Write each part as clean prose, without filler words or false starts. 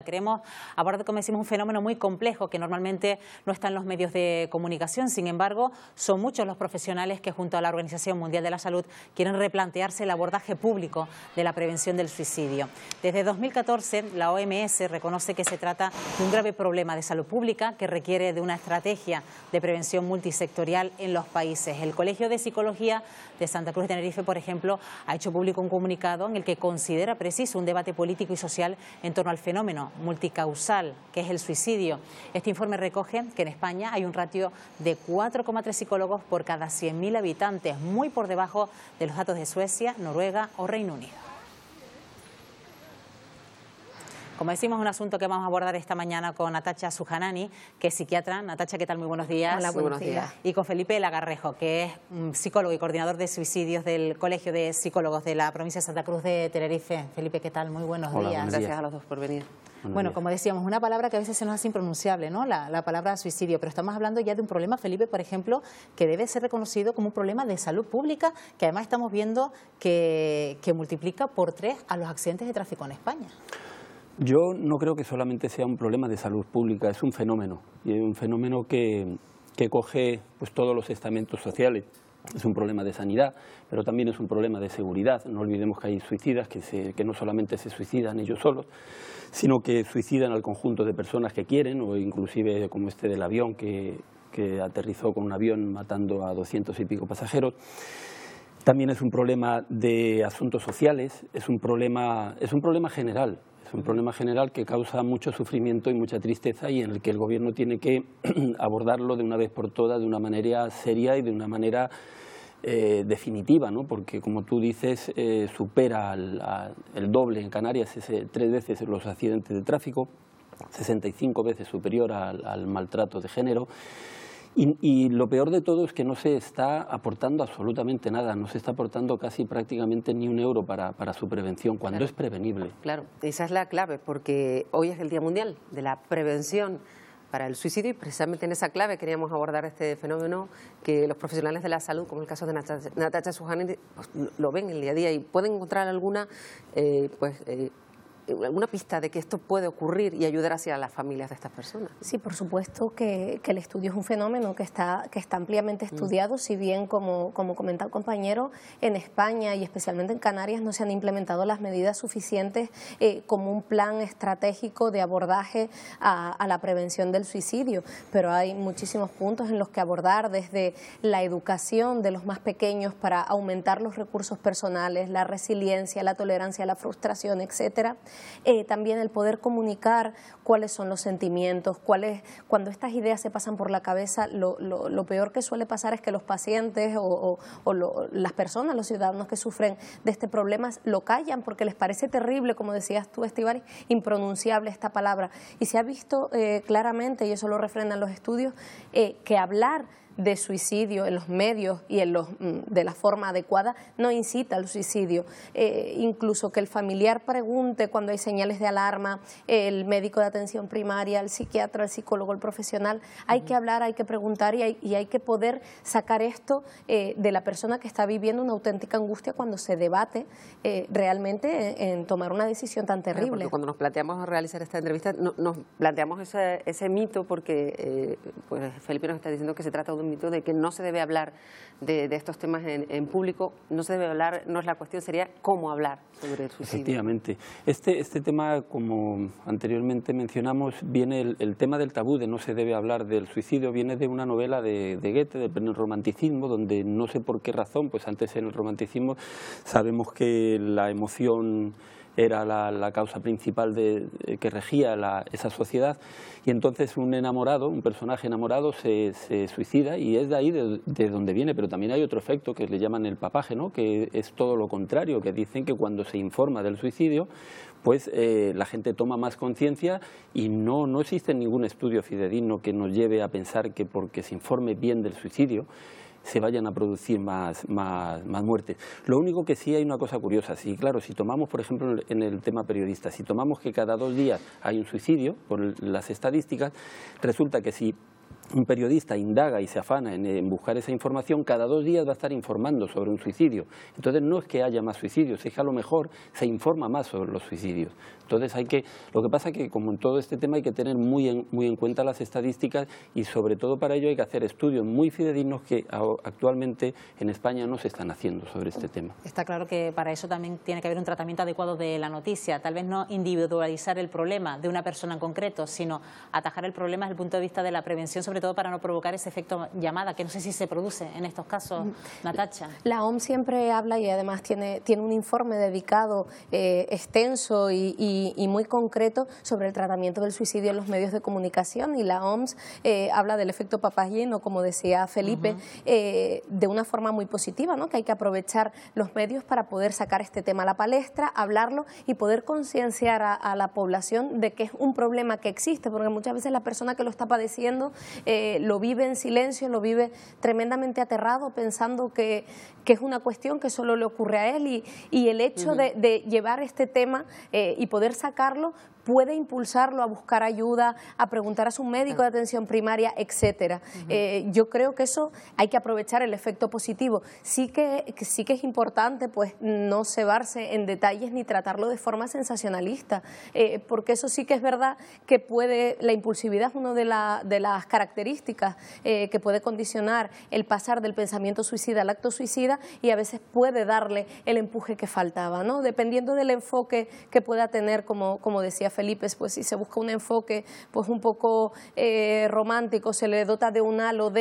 Queremos abordar, como decimos, un fenómeno muy complejo que normalmente no está en los medios de comunicación. Sin embargo, son muchos los profesionales que junto a la Organización Mundial de la Salud quieren replantearse el abordaje público de la prevención del suicidio. Desde 2014, la OMS reconoce que se trata de un grave problema de salud pública que requiere de una estrategia de prevención multisectorial en los países. El Colegio de Psicología de Santa Cruz de Tenerife, por ejemplo, ha hecho público un comunicado en el que considera preciso un debate político y social en torno al fenómeno multicausal que es el suicidio. Este informe recoge que en España hay un ratio de 4,3 psicólogos por cada 100.000 habitantes, muy por debajo de los datos de Suecia, Noruega o Reino Unido. Como decimos, un asunto que vamos a abordar esta mañana con Natacha Sujanani, que es psiquiatra. Natacha, ¿qué tal? Muy buenos días. Hola, buenos días. Y con Felipe Lagarrejo, que es psicólogo y coordinador de suicidios del Colegio de Psicólogos de la provincia de Santa Cruz de Tenerife. Felipe, ¿qué tal? Muy buenos días. Buenos días. Gracias a los dos por venir. Bueno, como decíamos, una palabra que a veces se nos hace impronunciable, ¿no? La palabra suicidio, pero estamos hablando ya de un problema, Felipe, por ejemplo, que debe ser reconocido como un problema de salud pública, que además estamos viendo que multiplica por 3 a los accidentes de tráfico en España. Yo no creo que solamente sea un problema de salud pública, es un fenómeno, y es un fenómeno que coge pues, todos los estamentos sociales. Es un problema de sanidad, pero también es un problema de seguridad. No olvidemos que hay suicidas que no solamente se suicidan ellos solos, sino que suicidan al conjunto de personas que quieren, o inclusive como este del avión que aterrizó con un avión matando a 200 y pico pasajeros. También es un problema de asuntos sociales, es un problema general. Es un problema general que causa mucho sufrimiento y mucha tristeza y en el que el Gobierno tiene que abordarlo de una vez por todas, de una manera seria y de una manera definitiva, ¿no? Porque, como tú dices, supera el doble en Canarias, 3 veces los accidentes de tráfico, 65 veces superior al maltrato de género. Y lo peor de todo es que no se está aportando absolutamente nada, no se está aportando casi prácticamente ni un euro para su prevención, cuando es prevenible. Claro, esa es la clave, porque hoy es el Día Mundial de la Prevención para el Suicidio y precisamente en esa clave queríamos abordar este fenómeno que los profesionales de la salud, como el caso de Natacha Sujanani, pues, lo ven en el día a día y pueden encontrar alguna pista de que esto puede ocurrir y ayudar hacia las familias de estas personas. Sí, por supuesto que el estudio es un fenómeno que está ampliamente estudiado, si bien, como comenta el compañero, en España y especialmente en Canarias no se han implementado las medidas suficientes como un plan estratégico de abordaje a la prevención del suicidio, pero hay muchísimos puntos en los que abordar, desde la educación de los más pequeños para aumentar los recursos personales, la resiliencia, la tolerancia a la frustración, etcétera. También el poder comunicar cuáles son los sentimientos, cuando estas ideas se pasan por la cabeza, lo peor que suele pasar es que los pacientes las personas, los ciudadanos que sufren de este problema lo callan porque les parece terrible, como decías tú, Estíbaliz, impronunciable esta palabra. Y se ha visto claramente, y eso lo refrendan los estudios, que hablar de suicidio en los medios y de la forma adecuada no incita al suicidio. Incluso que el familiar pregunte cuando hay señales de alarma, el médico de atención primaria, el psiquiatra, el psicólogo, el profesional, hay que hablar, hay que preguntar y hay que poder sacar esto de la persona que está viviendo una auténtica angustia cuando se debate realmente en tomar una decisión tan terrible. Porque cuando nos planteamos realizar esta entrevista, nos planteamos ese mito porque pues Felipe nos está diciendo que se trata de un mito de que no se debe hablar de estos temas en público, no se debe hablar, no es la cuestión, sería cómo hablar sobre el suicidio. Efectivamente. Este tema, como anteriormente mencionamos, viene el tema del tabú de no se debe hablar del suicidio, viene de una novela de Goethe, del romanticismo, donde no sé por qué razón, pues antes en el romanticismo sabemos que la emoción era la causa principal que regía esa sociedad, y entonces un personaje enamorado se suicida, y es de ahí de donde viene. Pero también hay otro efecto que le llaman el papaje, ¿no? Que es todo lo contrario, que dicen que cuando se informa del suicidio, pues la gente toma más conciencia y no existe ningún estudio fidedigno que nos lleve a pensar que porque se informe bien del suicidio se vayan a producir más muertes. Lo único que sí hay una cosa curiosa, claro, si tomamos, por ejemplo, en el tema periodista, si tomamos que cada 2 días hay un suicidio, por las estadísticas, resulta que si un periodista indaga y se afana en buscar esa información, cada 2 días va a estar informando sobre un suicidio. Entonces no es que haya más suicidios, es que a lo mejor se informa más sobre los suicidios. Entonces lo que pasa es que como en todo este tema hay que tener muy en cuenta las estadísticas y sobre todo para ello hay que hacer estudios muy fidedignos que actualmente en España no se están haciendo sobre este tema. Está claro que para eso también tiene que haber un tratamiento adecuado de la noticia, tal vez no individualizar el problema de una persona en concreto, sino atajar el problema desde el punto de vista de la prevención, sobre todo para no provocar ese efecto llamada, que no sé si se produce en estos casos, Natacha. La OMS siempre habla y además tiene un informe dedicado extenso y muy concreto sobre el tratamiento del suicidio en los medios de comunicación, y la OMS habla del efecto papageno, como decía Felipe, de una forma muy positiva, ¿no? Que hay que aprovechar los medios para poder sacar este tema a la palestra, hablarlo y poder concienciar a la población de que es un problema que existe, porque muchas veces la persona que lo está padeciendo lo vive en silencio, lo vive tremendamente aterrado, pensando que es una cuestión que solo le ocurre a él, y el hecho de llevar este tema y poder sacarlo puede impulsarlo a buscar ayuda, a preguntar a su médico de atención primaria, etcétera. Yo creo que eso hay que aprovechar el efecto positivo. Sí que es importante pues no cebarse en detalles ni tratarlo de forma sensacionalista, porque eso sí que es verdad que la impulsividad es una de las características que puede condicionar el pasar del pensamiento suicida al acto suicida, y a veces puede darle el empuje que faltaba, ¿no? Dependiendo del enfoque que pueda tener, como decía Felipe, pues si se busca un enfoque pues un poco romántico, se le dota de un halo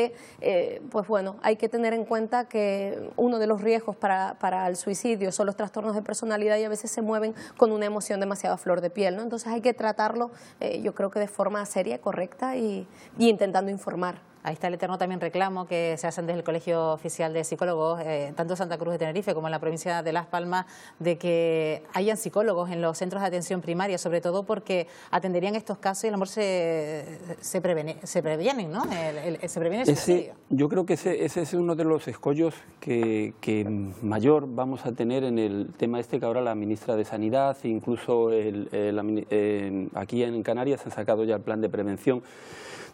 pues bueno, hay que tener en cuenta que uno de los riesgos para el suicidio son los trastornos de personalidad, y a veces se mueven con una emoción demasiado a flor de piel, ¿no? Entonces hay que tratarlo, yo creo que de forma seria, correcta y intentando informar. Ahí está el eterno también reclamo que se hacen desde el Colegio Oficial de Psicólogos, tanto en Santa Cruz de Tenerife como en la provincia de Las Palmas, de que hayan psicólogos en los centros de atención primaria, sobre todo porque atenderían estos casos y a lo mejor se previenen, ¿no? Se previene el suicidio. Yo creo que ese es uno de los escollos que mayor vamos a tener en el tema que ahora la ministra de Sanidad, incluso aquí en Canarias han sacado ya el plan de prevención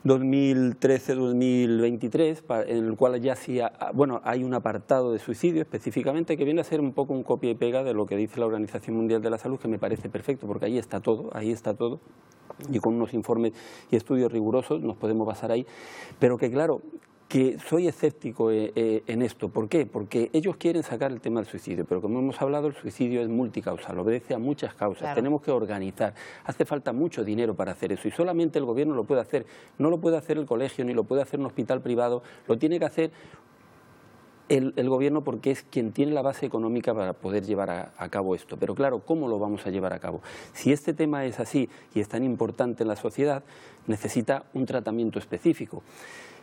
2013-2023, en el cual ya sí hay un apartado de suicidio específicamente que viene a ser un poco un copia y pega de lo que dice la Organización Mundial de la Salud, que me parece perfecto, porque ahí está todo, y con unos informes y estudios rigurosos nos podemos basar ahí, pero que claro, que soy escéptico en esto. ¿Por qué? Porque ellos quieren sacar el tema del suicidio, pero como hemos hablado, el suicidio es multicausal, obedece a muchas causas. Claro. Tenemos que organizar, hace falta mucho dinero para hacer eso, y solamente el gobierno lo puede hacer, no lo puede hacer el colegio, ni lo puede hacer un hospital privado, lo tiene que hacer el gobierno, porque es quien tiene la base económica para poder llevar a cabo esto. Pero claro, ¿cómo lo vamos a llevar a cabo? Si este tema es así y es tan importante en la sociedad, necesita un tratamiento específico.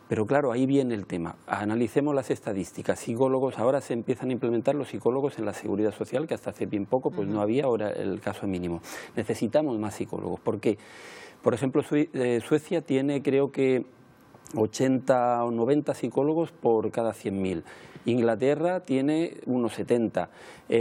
Pero claro, ahí viene el tema. Analicemos las estadísticas. Psicólogos, ahora se empiezan a implementar los psicólogos en la seguridad social, que hasta hace bien poco pues no había, ahora el caso mínimo. Necesitamos más psicólogos. ¿Por qué? Por ejemplo, Suecia tiene, creo que 80 o 90 psicólogos por cada 100.000. Inglaterra tiene unos 70,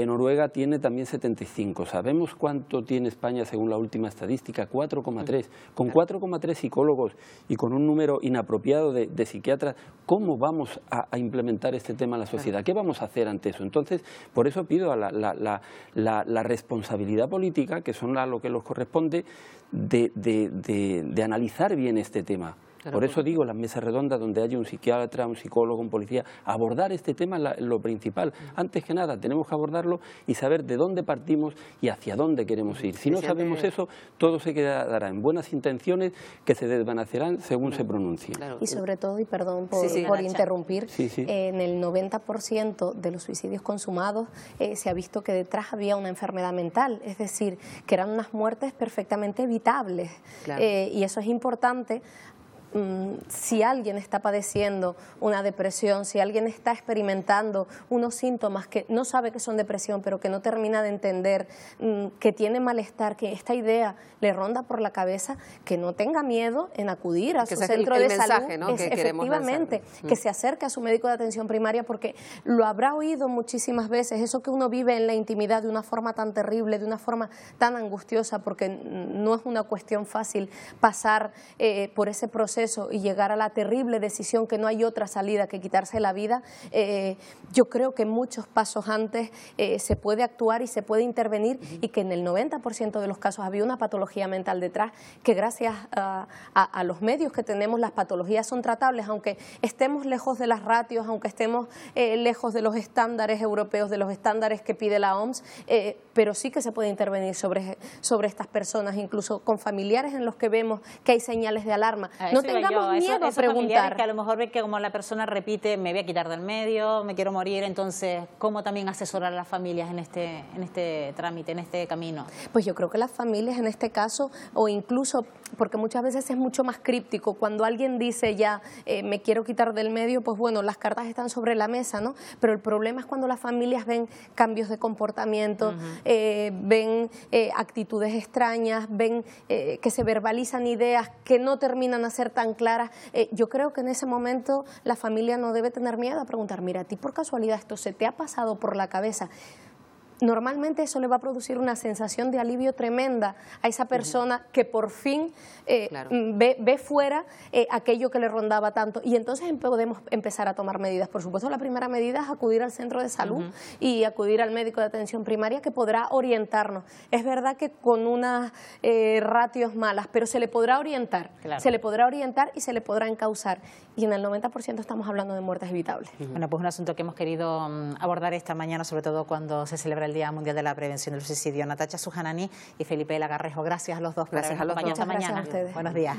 Noruega tiene también 75. ¿Sabemos cuánto tiene España según la última estadística? 4,3. Con 4,3 psicólogos y con un número inapropiado de psiquiatras, ¿cómo vamos a implementar este tema en la sociedad? ¿Qué vamos a hacer ante eso? Entonces, por eso pido a la responsabilidad política, que son a lo que los corresponde, de analizar bien este tema. Claro, por eso digo, las mesas redondas donde haya un psiquiatra, un psicólogo, un policía, abordar este tema es lo principal. Antes que nada, tenemos que abordarlo y saber de dónde partimos y hacia dónde queremos ir. Si no sabemos eso, todo se quedará en buenas intenciones que se desvanecerán según se pronuncie. Claro. Y sobre todo, y perdón por interrumpir, en el 90% de los suicidios consumados se ha visto que detrás había una enfermedad mental, es decir, que eran unas muertes perfectamente evitables. Claro. Y eso es importante. Si alguien está padeciendo una depresión, si alguien está experimentando unos síntomas que no sabe que son depresión, pero que no termina de entender, que tiene malestar, que esta idea le ronda por la cabeza, que no tenga miedo en acudir a su centro de salud, ¿no? Efectivamente, que se acerque a su médico de atención primaria, porque lo habrá oído muchísimas veces, eso que uno vive en la intimidad de una forma tan terrible, de una forma tan angustiosa, porque no es una cuestión fácil pasar por ese proceso proceso y llegar a la terrible decisión que no hay otra salida que quitarse la vida, yo creo que muchos pasos antes se puede actuar y se puede intervenir, y que en el 90% de los casos había una patología mental detrás, que gracias a los medios que tenemos las patologías son tratables, aunque estemos lejos de las ratios, aunque estemos lejos de los estándares europeos, de los estándares que pide la OMS, pero sí que se puede intervenir sobre estas personas, incluso con familiares en los que vemos que hay señales de alarma. No tengamos miedo a preguntar. Que a lo mejor ven que como la persona repite, me voy a quitar del medio, me quiero morir, entonces, ¿cómo también asesorar a las familias en este trámite, en este camino? Pues yo creo que las familias en este caso, o incluso, porque muchas veces es mucho más críptico, cuando alguien dice ya, me quiero quitar del medio, pues bueno, las cartas están sobre la mesa, ¿no? Pero el problema es cuando las familias ven cambios de comportamiento, ven actitudes extrañas, ven que se verbalizan ideas que no terminan a ser tan claras. Yo creo que en ese momento la familia no debe tener miedo a preguntar, mira, ¿a ti por casualidad esto se te ha pasado por la cabeza? Normalmente eso le va a producir una sensación de alivio tremenda a esa persona que por fin ve fuera aquello que le rondaba tanto, y entonces podemos empezar a tomar medidas. Por supuesto, la primera medida es acudir al centro de salud y acudir al médico de atención primaria, que podrá orientarnos. Es verdad que con unas ratios malas, pero se le podrá orientar, se le podrá orientar y se le podrá encauzar, y en el 90% estamos hablando de muertes evitables. Bueno, pues un asunto que hemos querido abordar esta mañana, sobre todo cuando se celebra el Día Mundial de la Prevención del Suicidio. Natacha Sujanani y Felipe Lagarrejo, gracias a los dos por habernos acompañado esta mañana. Gracias a ustedes. Buenos días.